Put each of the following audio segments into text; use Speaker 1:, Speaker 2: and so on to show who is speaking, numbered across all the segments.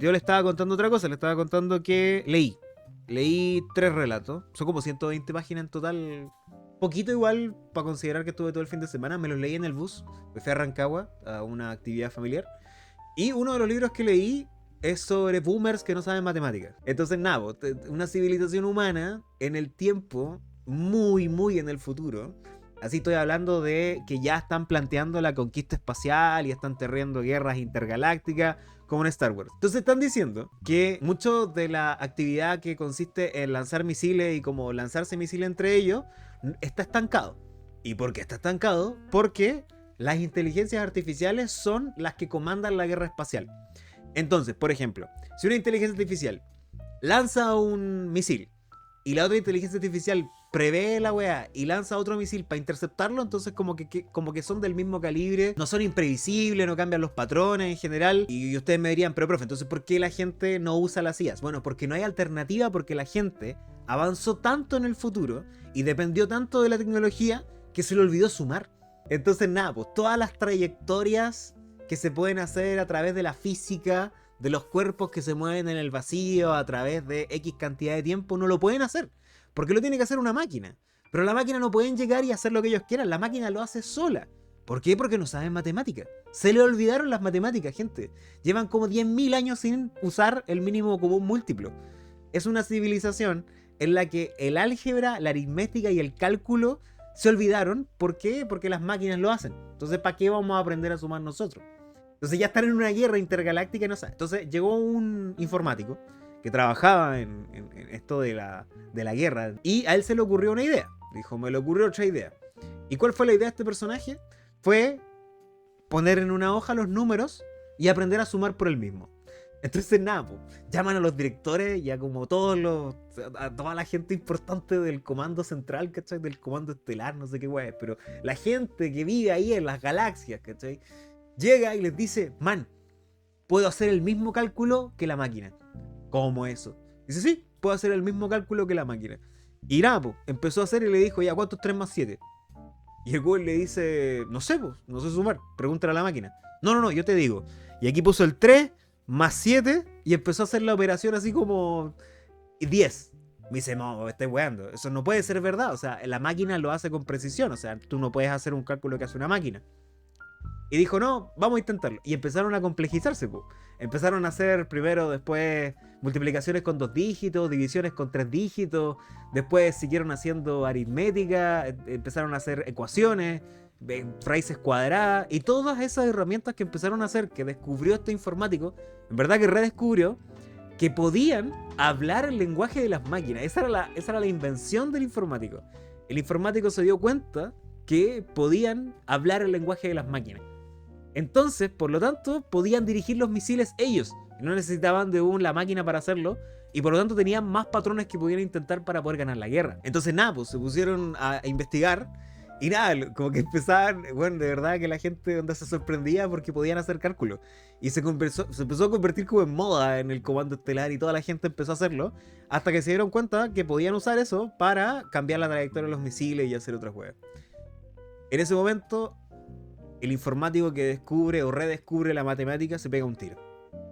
Speaker 1: Yo le estaba contando otra cosa, le estaba contando que leí 3 relatos, son como 120 páginas en total, poquito igual para considerar que estuve todo el fin de semana. Me los leí en el bus, me fui a Rancagua a una actividad familiar. Y uno de los libros que leí es sobre boomers que no saben matemáticas. Entonces, nada, una civilización humana en el tiempo, muy, muy en el futuro. Así estoy hablando de que ya están planteando la conquista espacial y están terreando guerras intergalácticas como en Star Wars. Entonces están diciendo que mucho de la actividad que consiste en lanzar misiles y como lanzarse misiles entre ellos está estancado. ¿Y por qué está estancado? Porque las inteligencias artificiales son las que comandan la guerra espacial. Entonces, por ejemplo, si una inteligencia artificial lanza un misil y la otra inteligencia artificial prevé la weá y lanza otro misil para interceptarlo, entonces como que son del mismo calibre, no son imprevisibles, no cambian los patrones en general. Y ustedes me dirían, pero profe, entonces ¿por qué la gente no usa las IAs? Bueno, porque no hay alternativa, porque la gente avanzó tanto en el futuro y dependió tanto de la tecnología que se le olvidó sumar. Entonces nada, pues todas las trayectorias que se pueden hacer a través de la física, de los cuerpos que se mueven en el vacío a través de X cantidad de tiempo, no lo pueden hacer. Porque lo tiene que hacer una máquina. Pero la máquina no pueden llegar y hacer lo que ellos quieran. La máquina lo hace sola. ¿Por qué? Porque no saben matemáticas. Se le olvidaron las matemáticas, gente. Llevan como 10.000 años sin usar el mínimo común múltiplo. Es una civilización en la que el álgebra, la aritmética y el cálculo se olvidaron. ¿Por qué? Porque las máquinas lo hacen. Entonces, ¿para qué vamos a aprender a sumar nosotros? Entonces ya están en una guerra intergaláctica y no sabe. Entonces llegó un informático que trabajaba en esto de la guerra y a él se le ocurrió una idea. Dijo, me le ocurrió otra idea. ¿Y cuál fue la idea de este personaje? Fue poner en una hoja los números y aprender a sumar por él mismo. Entonces nada, pues, llaman a los directores y a como a toda la gente importante del comando central, ¿cachai? Del comando estelar, no sé qué guay, pero la gente que vive ahí en las galaxias, ¿cachai? Llega y les dice, man, puedo hacer el mismo cálculo que la máquina. ¿Cómo eso? Dice, sí, puedo hacer el mismo cálculo que la máquina. Y nada, pues, empezó a hacer y le dijo, ya, ¿cuánto es 3 más 7? Y el güey le dice, no sé, pues, no sé sumar, pregúntale a la máquina. No, no, no, yo te digo. Y aquí puso el 3 más 7 y empezó a hacer la operación así como 10. Me dice, no, me estoy weando, eso no puede ser verdad. O sea, la máquina lo hace con precisión, o sea, tú no puedes hacer un cálculo que hace una máquina. Y dijo, no, vamos a intentarlo. Y empezaron a complejizarse, pues. Empezaron a hacer primero, después, multiplicaciones con 2 dígitos, divisiones con 3 dígitos. Después siguieron haciendo aritmética, empezaron a hacer ecuaciones, raíces cuadradas. Y todas esas herramientas que empezaron a hacer, que descubrió este informático, en verdad que redescubrió, que podían hablar el lenguaje de las máquinas. Esa era la invención del informático. El informático se dio cuenta que podían hablar el lenguaje de las máquinas. Entonces, por lo tanto, podían dirigir los misiles ellos. No necesitaban de la máquina para hacerlo. Y por lo tanto tenían más patrones que podían intentar para poder ganar la guerra. Entonces nada, pues se pusieron a investigar. Y nada, como que empezaban, bueno, de verdad que la gente donde se sorprendía porque podían hacer cálculos. Y se empezó a convertir como en moda en el comando estelar y toda la gente empezó a hacerlo. Hasta que se dieron cuenta que podían usar eso para cambiar la trayectoria de los misiles y hacer otras juegas. En ese momento, el informático que descubre o redescubre la matemática se pega un tiro.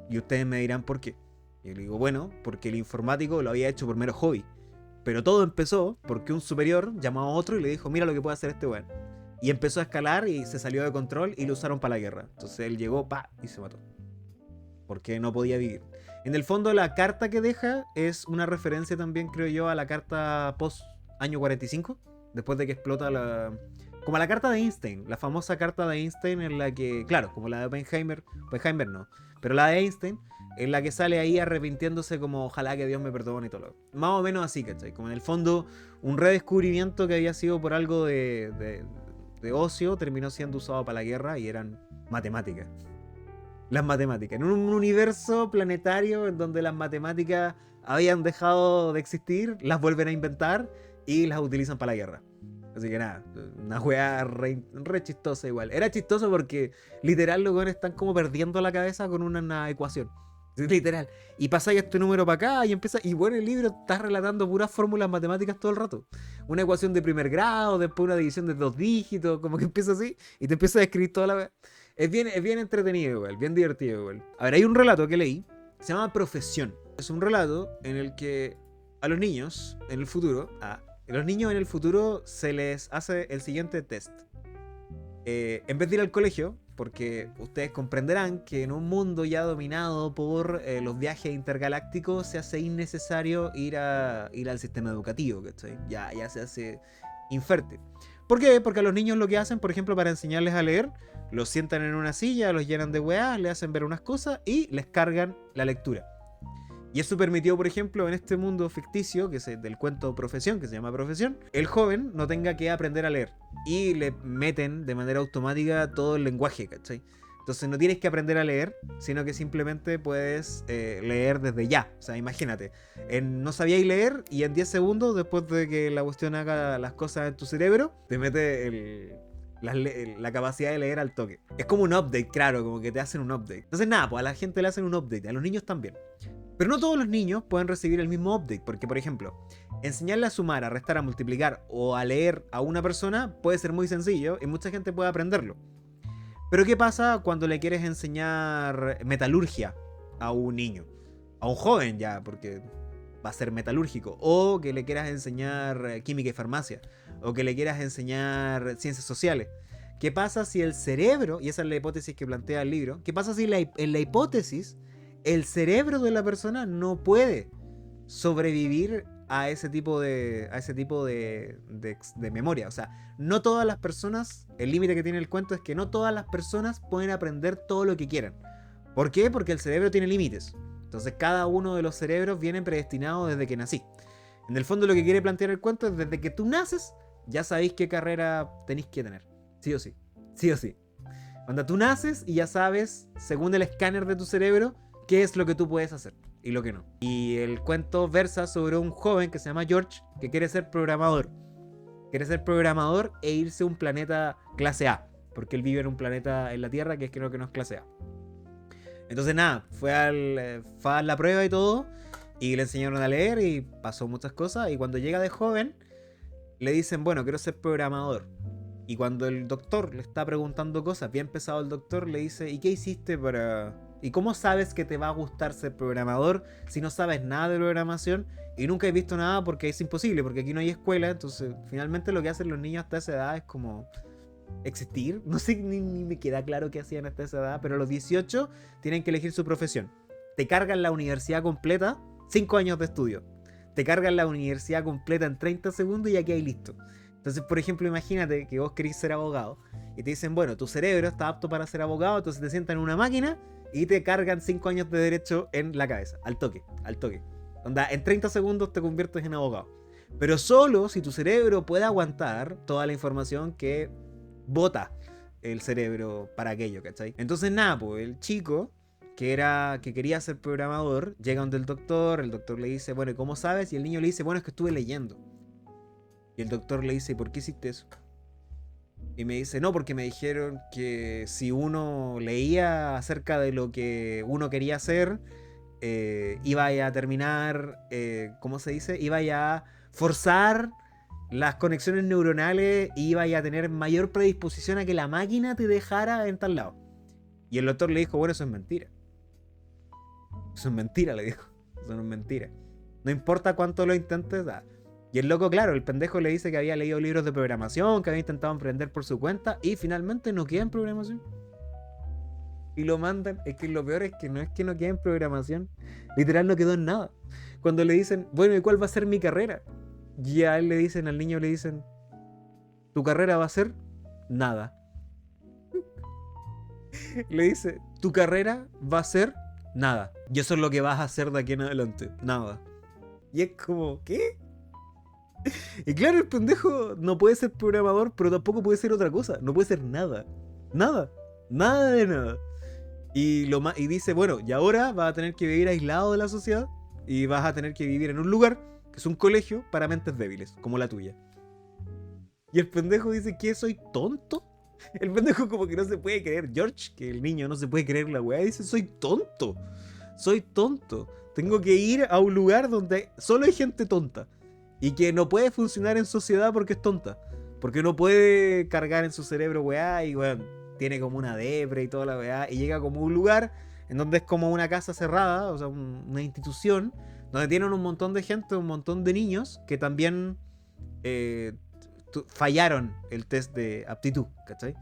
Speaker 1: Y ustedes me dirán por qué. Y yo le digo, bueno, porque el informático lo había hecho por mero hobby. Pero todo empezó porque un superior llamó a otro y le dijo, mira lo que puede hacer este weón. Y empezó a escalar y se salió de control y lo usaron para la guerra. Entonces él llegó, pa, y se mató. Porque no podía vivir. En el fondo la carta que deja es una referencia también, creo yo, a la carta post año 45. Después de que explota como la carta de Einstein, la famosa carta de Einstein en la que, claro, como la de Oppenheimer no, pero la de Einstein, en la que sale ahí arrepintiéndose como ojalá que Dios me perdone y todo lo. Más o menos así, ¿cachai? Como en el fondo un redescubrimiento que había sido por algo de ocio terminó siendo usado para la guerra y eran matemáticas. Las matemáticas. En un universo planetario en donde las matemáticas habían dejado de existir, las vuelven a inventar y las utilizan para la guerra. Así que nada, una weá re chistosa igual. Era chistoso porque literal los weones están como perdiendo la cabeza con una ecuación. Literal. Y pasáis este número para acá y empieza. Y bueno, el libro está relatando puras fórmulas matemáticas todo el rato. Una ecuación de primer grado, después una división de 2 dígitos, como que empieza así y te empieza a escribir toda la. Es bien entretenido igual, bien divertido igual. A ver, hay un relato que leí Se llama Profesión. Es un relato en el que a los niños en el futuro, se les hace el siguiente test. En vez de ir al colegio, porque ustedes comprenderán que en un mundo ya dominado por los viajes intergalácticos se hace innecesario ir al sistema educativo, ¿cachai? Ya se hace infértil. ¿Por qué? Porque a los niños lo que hacen, por ejemplo, para enseñarles a leer, los sientan en una silla, los llenan de weá, les hacen ver unas cosas y les cargan la lectura. Y eso permitió, por ejemplo, en este mundo ficticio, que es del cuento Profesión, que se llama Profesión, el joven no tenga que aprender a leer. Y le meten de manera automática todo el lenguaje, ¿cachai? Entonces no tienes que aprender a leer, sino que simplemente puedes leer desde ya. O sea, imagínate, no sabíais leer y en 10 segundos, después de que la cuestión haga las cosas en tu cerebro, te mete la capacidad de leer al toque. Es como un update, claro, como que te hacen un update. Entonces nada, pues a la gente le hacen un update, a los niños también. Pero no todos los niños pueden recibir el mismo update, porque por ejemplo, enseñarle a sumar, a restar, a multiplicar o a leer a una persona puede ser muy sencillo y mucha gente puede aprenderlo. Pero ¿qué pasa cuando le quieres enseñar metalurgia a un niño? A un joven ya, porque va a ser metalúrgico. O que le quieras enseñar química y farmacia. O que le quieras enseñar ciencias sociales. ¿Qué pasa si el cerebro, y esa es la hipótesis que plantea el libro, qué pasa si en la hipótesis el cerebro de la persona no puede sobrevivir a ese tipo de memoria? O sea, no todas las personas, el límite que tiene el cuento es que no todas las personas pueden aprender todo lo que quieran. ¿Por qué? Porque el cerebro tiene límites. Entonces cada uno de los cerebros viene predestinado desde que nací. En el fondo lo que quiere plantear el cuento es desde que tú naces, ya sabéis qué carrera tenéis que tener. Sí o sí. Sí o sí. Cuando tú naces y ya sabes, según el escáner de tu cerebro, qué es lo que tú puedes hacer y lo que no. Y el cuento versa sobre un joven que se llama George, que quiere ser programador. Quiere ser programador e irse a un planeta clase A, porque él vive en un planeta en la Tierra que creo que no es clase A. Entonces nada, fue a la prueba y todo, y le enseñaron a leer y pasó muchas cosas, y cuando llega de joven, le dicen, bueno, quiero ser programador. Y cuando el doctor le está preguntando cosas, bien pesado el doctor, le dice, ¿y qué hiciste para...? ¿Y cómo sabes que te va a gustar ser programador si no sabes nada de programación y nunca has visto nada? Porque es imposible, porque aquí no hay escuela. Entonces finalmente lo que hacen los niños hasta esa edad es como existir. No sé, ni me queda claro qué hacían hasta esa edad, pero a los 18 tienen que elegir su profesión. Te cargan la universidad completa, 5 años de estudio. Te cargan la universidad completa en 30 segundos y aquí hay listo. Entonces, por ejemplo, imagínate que vos querés ser abogado y te dicen, bueno, tu cerebro está apto para ser abogado, entonces te sientan en una máquina y te cargan 5 años de derecho en la cabeza, al toque. Onda, en 30 segundos te conviertes en abogado. Pero solo si tu cerebro puede aguantar toda la información que bota el cerebro para aquello, ¿cachai? Entonces nada, pues el chico que quería ser programador, llega donde el doctor le dice, bueno, ¿y cómo sabes? Y el niño le dice, bueno, es que estuve leyendo. Y el doctor le dice, ¿por qué hiciste eso? Y me dice, no, porque me dijeron que si uno leía acerca de lo que uno quería hacer, iba a terminar, ¿cómo se dice? Iba a forzar las conexiones neuronales y iba a tener mayor predisposición a que la máquina te dejara en tal lado. Y el doctor le dijo, bueno, eso es mentira. Eso es mentira, le dijo. Eso no es mentira. No importa cuánto lo intentes, Y el loco, claro, el pendejo le dice que había leído libros de programación, que había intentado emprender por su cuenta y finalmente no queda en programación. Y lo mandan. Es que lo peor es que no queda en programación. Literal no quedó en nada. Cuando le dicen, bueno, ¿y cuál va a ser mi carrera? Y a él le dicen, al niño le dicen, tu carrera va a ser nada. Le dice, tu carrera va a ser nada. Y eso es lo que vas a hacer de aquí en adelante. Nada. Y es como, ¿qué? Y claro, el pendejo no puede ser programador, pero tampoco puede ser otra cosa. No puede ser nada. Nada. Nada de nada. Y dice, bueno, y ahora vas a tener que vivir aislado de la sociedad y vas a tener que vivir en un lugar que es un colegio para mentes débiles, como la tuya. Y el pendejo dice, ¿qué? ¿Soy tonto? El pendejo como que no se puede creer. George, que el niño no se puede creer la weá, dice, soy tonto. Soy tonto. Tengo que ir a un lugar donde solo hay gente tonta. Y que no puede funcionar en sociedad porque es tonta. Porque no puede cargar en su cerebro weá y weón, tiene como una depre y toda la weá. Y llega como a un lugar en donde es como una casa cerrada, o sea, una institución, donde tienen un montón de gente, un montón de niños que también eh, fallaron el test de aptitud, ¿cachai?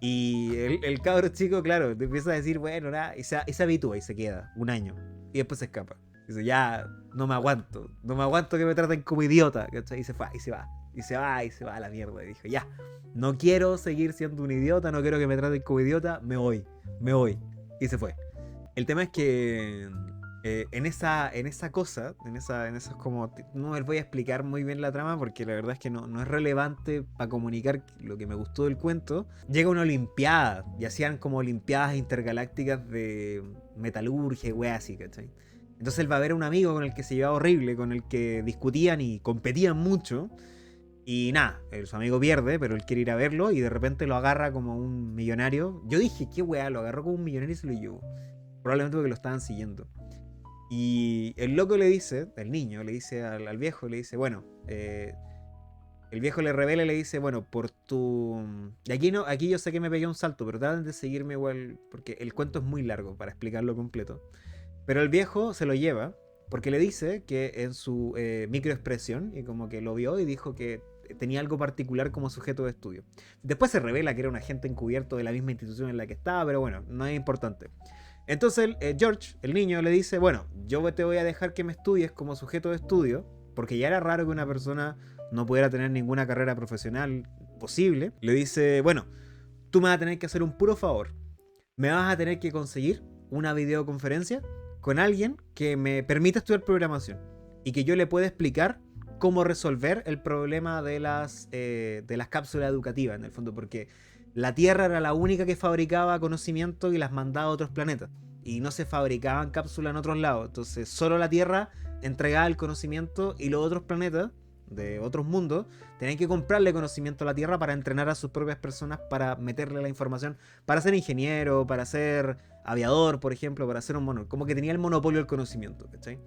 Speaker 1: Y el cabro chico, claro, te empieza a decir, bueno, nada, y se habitúa y se queda un año. Y después se escapa. Dice, ya, no me aguanto que me traten como idiota, ¿cachai? Y se fue, y se va, y se va, y se va a la mierda. Y dijo, ya, no quiero seguir siendo un idiota, no quiero que me traten como idiota, me voy. Y se fue. El tema es que en esa cosa, en esas como... No les voy a explicar muy bien la trama porque la verdad es que no es relevante para comunicar lo que me gustó del cuento. Llega una olimpiada y hacían como olimpiadas intergalácticas de metalurgia y weas así, ¿cachai? Entonces él va a ver a un amigo con el que se llevaba horrible, con el que discutían y competían mucho. Y nada, su amigo pierde, pero él quiere ir a verlo y de repente lo agarra como un millonario. Yo dije, qué weá, lo agarró como un millonario y se lo llevó. Probablemente porque lo estaban siguiendo. Y el loco le dice, el niño le dice al viejo, le dice, bueno, el viejo le revela y le dice, bueno, por tu... Y aquí, no, aquí yo sé que me pegué un salto, pero traten de seguirme igual, porque el cuento es muy largo para explicarlo completo. Pero el viejo se lo lleva porque le dice que en su microexpresión, y como que lo vio y dijo que tenía algo particular como sujeto de estudio. Después se revela que era un agente encubierto de la misma institución en la que estaba, pero bueno, no es importante. Entonces George, el niño, le dice, bueno, yo te voy a dejar que me estudies como sujeto de estudio, porque ya era raro que una persona no pudiera tener ninguna carrera profesional posible. Le dice, bueno, tú me vas a tener que hacer un puro favor. Me vas a tener que conseguir una videoconferencia con alguien que me permita estudiar programación y que yo le pueda explicar cómo resolver el problema de las cápsulas educativas, en el fondo, porque la Tierra era la única que fabricaba conocimiento y las mandaba a otros planetas. Y no se fabricaban cápsulas en otros lados. Entonces solo la Tierra entregaba el conocimiento y los otros planetas de otros mundos tenían que comprarle conocimiento a la Tierra para entrenar a sus propias personas para meterle la información, para ser ingeniero, para ser aviador, por ejemplo, para ser un mono. Como que tenía el monopolio del conocimiento, ¿cachai?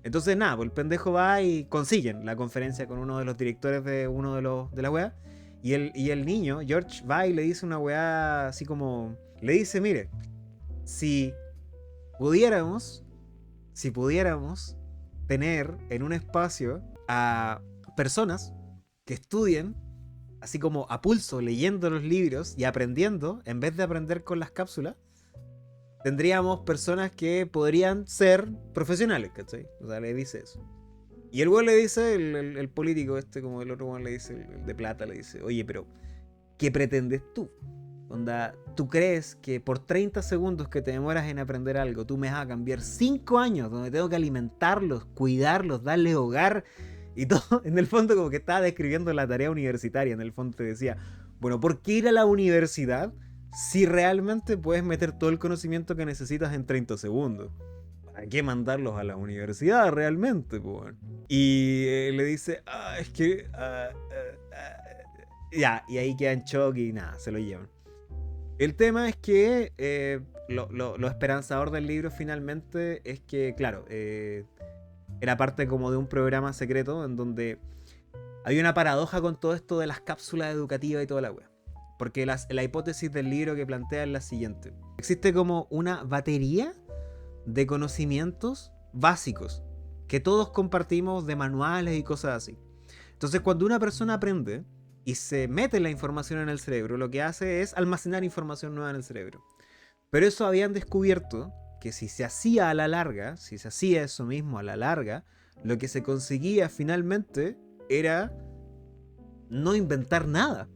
Speaker 1: Entonces nada, pues el pendejo va y consiguen la conferencia con uno de los directores de uno de la wea. Y el niño, George, va y le dice una weá así como... Le dice, mire, si pudiéramos, si pudiéramos tener en un espacio a personas que estudien así como a pulso, leyendo los libros y aprendiendo, en vez de aprender con las cápsulas, tendríamos personas que podrían ser profesionales, ¿cachai? O sea, le dice eso. Y el güey le dice, el político este, como el otro güey le dice, el de plata, le dice, oye, pero ¿qué pretendes tú? Onda, ¿tú crees que por 30 segundos que te demoras en aprender algo, tú me vas a cambiar 5 años donde tengo que alimentarlos, cuidarlos, darles hogar y todo? En el fondo como que estaba describiendo la tarea universitaria, en el fondo te decía, bueno, ¿por qué ir a la universidad si realmente puedes meter todo el conocimiento que necesitas en 30 segundos? ¿Para qué mandarlos a la universidad realmente? Pues? Y le dice, es que... ya, y ahí queda en shock y nada, se lo llevan. El tema es que lo esperanzador del libro finalmente es que, claro, era parte como de un programa secreto en donde hay una paradoja con todo esto de las cápsulas educativas y toda la wea. Porque la hipótesis del libro que plantea es la siguiente. Existe como una batería de conocimientos básicos que todos compartimos de manuales y cosas así. Entonces cuando una persona aprende y se mete la información en el cerebro, lo que hace es almacenar información nueva en el cerebro. Pero eso habían descubierto que si se hacía a la larga, si se hacía eso mismo a la larga, lo que se conseguía finalmente era no inventar nada.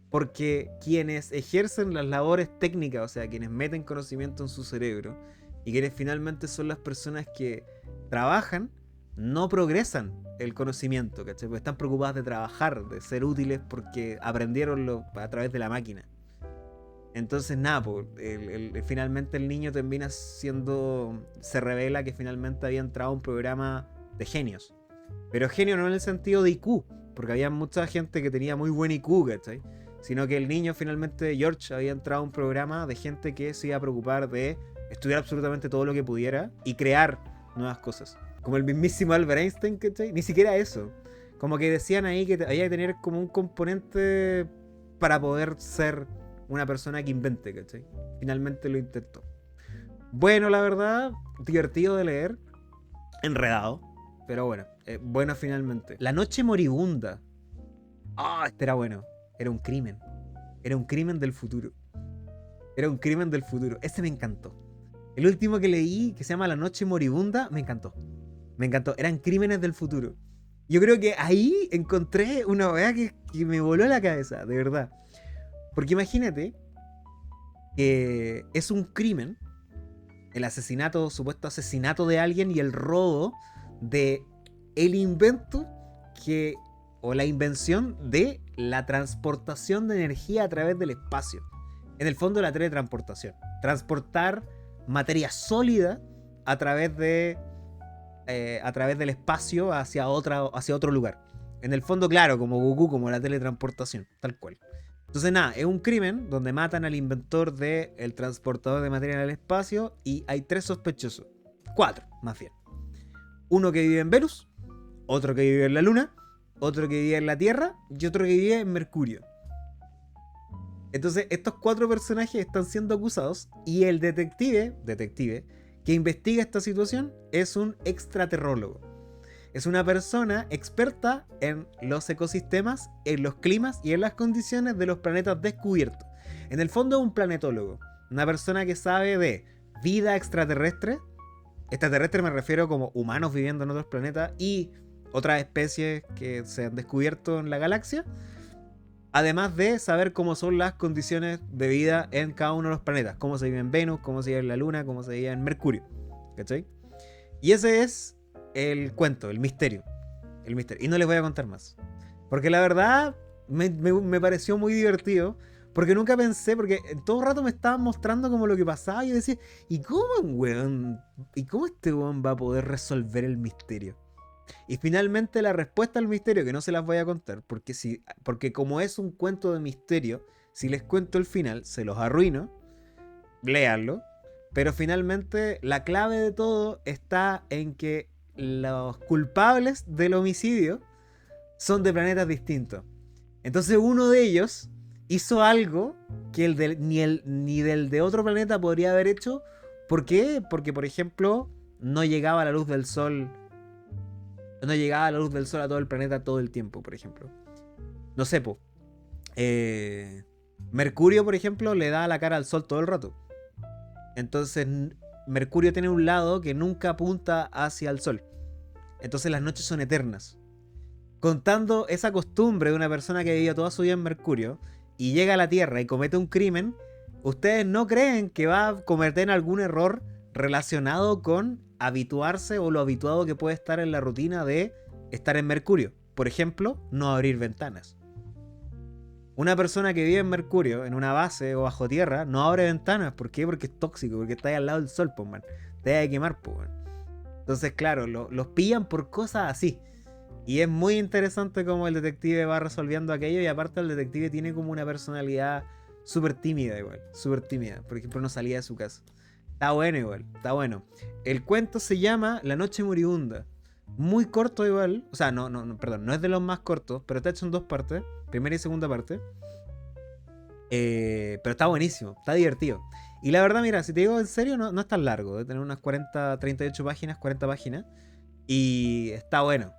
Speaker 1: Porque quienes ejercen las labores técnicas, o sea, quienes meten conocimiento en su cerebro, y quienes finalmente son las personas que trabajan, no progresan el conocimiento, ¿cachai? Porque están preocupadas de trabajar, de ser útiles porque aprendieron a través de la máquina. Entonces, nada, pues, finalmente el niño termina siendo... Se revela que finalmente había entrado a un programa de genios. Pero genio no en el sentido de IQ, porque había mucha gente que tenía muy buen IQ, ¿cachai? Sino que el niño finalmente, George, había entrado a un programa de gente que se iba a preocupar de estudiar absolutamente todo lo que pudiera y crear nuevas cosas. Como el mismísimo Albert Einstein, ¿cachai? Ni siquiera eso. Como que decían ahí que había que tener como un componente para poder ser una persona que invente, ¿cachai? Finalmente lo intentó. Bueno, la verdad, divertido de leer, enredado, pero bueno, bueno finalmente. La noche moribunda. Ah, este era bueno. Era un crimen. Era un crimen del futuro. Era un crimen del futuro. Ese me encantó. El último que leí, que se llama La noche moribunda, me encantó. Me encantó. Eran crímenes del futuro. Yo creo que ahí encontré una weá que me voló la cabeza, de verdad. Porque imagínate que es un crimen, el asesinato, supuesto asesinato de alguien y el robo de el invento que, o la invención de la transportación de energía a través del espacio. En el fondo, la teletransportación. Transportar materia sólida a través a través del espacio hacia otro lugar. En el fondo, claro, como Goku, como la teletransportación, tal cual. Entonces, nada, es un crimen donde matan al inventor del transportador de materia en el espacio y hay 3 sospechosos. 4, más bien. Uno que vive en Venus, otro que vive en la Luna, otro que vive en la Tierra y otro que vive en Mercurio. Entonces, estos 4 personajes están siendo acusados y el detective que investiga esta situación es un extraterrólogo. Es una persona experta en los ecosistemas, en los climas y en las condiciones de los planetas descubiertos. En el fondo es un planetólogo, una persona que sabe de vida extraterrestre. Extraterrestre me refiero como humanos viviendo en otros planetas y otras especies que se han descubierto en la galaxia. Además de saber cómo son las condiciones de vida en cada uno de los planetas. Cómo se vive en Venus, cómo se vive en la Luna, cómo se vive en Mercurio. ¿Cachai? Y ese es el cuento, el misterio. El misterio. Y no les voy a contar más. Porque la verdad me pareció muy divertido. Porque nunca pensé, porque en todo rato me estaban mostrando como lo que pasaba. Y yo decía, ¿y cómo un weón? ¿Y cómo este weón va a poder resolver el misterio? Y finalmente la respuesta al misterio, que no se las voy a contar, porque como es un cuento de misterio, si les cuento el final, se los arruino, léanlo, pero finalmente la clave de todo está en que los culpables del homicidio son de planetas distintos. Entonces uno de ellos hizo algo que ni del de otro planeta podría haber hecho. ¿Por qué? Porque, por ejemplo, no llegaba la luz del sol. No llegaba la luz del sol a todo el planeta todo el tiempo, por ejemplo. No sé, po. Mercurio, por ejemplo, le da la cara al sol todo el rato. Entonces, Mercurio tiene un lado que nunca apunta hacia el sol. Entonces las noches son eternas. Contando esa costumbre de una persona que vivió toda su vida en Mercurio y llega a la Tierra y comete un crimen, ¿ustedes no creen que va a cometer algún error relacionado con habituarse o lo habituado que puede estar en la rutina de estar en Mercurio? Por ejemplo, no abrir ventanas. Una persona que vive en Mercurio, en una base o bajo tierra, no abre ventanas. ¿Por qué? Porque es tóxico, porque está ahí al lado del sol, pues, man. Te va a quemar, pues, man. Entonces, claro, los pillan por cosas así. Y es muy interesante cómo el detective va resolviendo aquello. Y aparte el detective tiene como una personalidad súper tímida igual. Súper tímida. Por ejemplo, no salía de su casa. Está bueno igual, está bueno. El cuento se llama La noche moribunda. Muy corto igual. O sea, perdón, no es de los más cortos, pero está hecho en 2 partes. Primera y segunda parte. Pero está buenísimo, está divertido. Y la verdad, mira, si te digo en serio, no es tan largo. Debe tener unas 40, 38 páginas, 40 páginas. Y está bueno.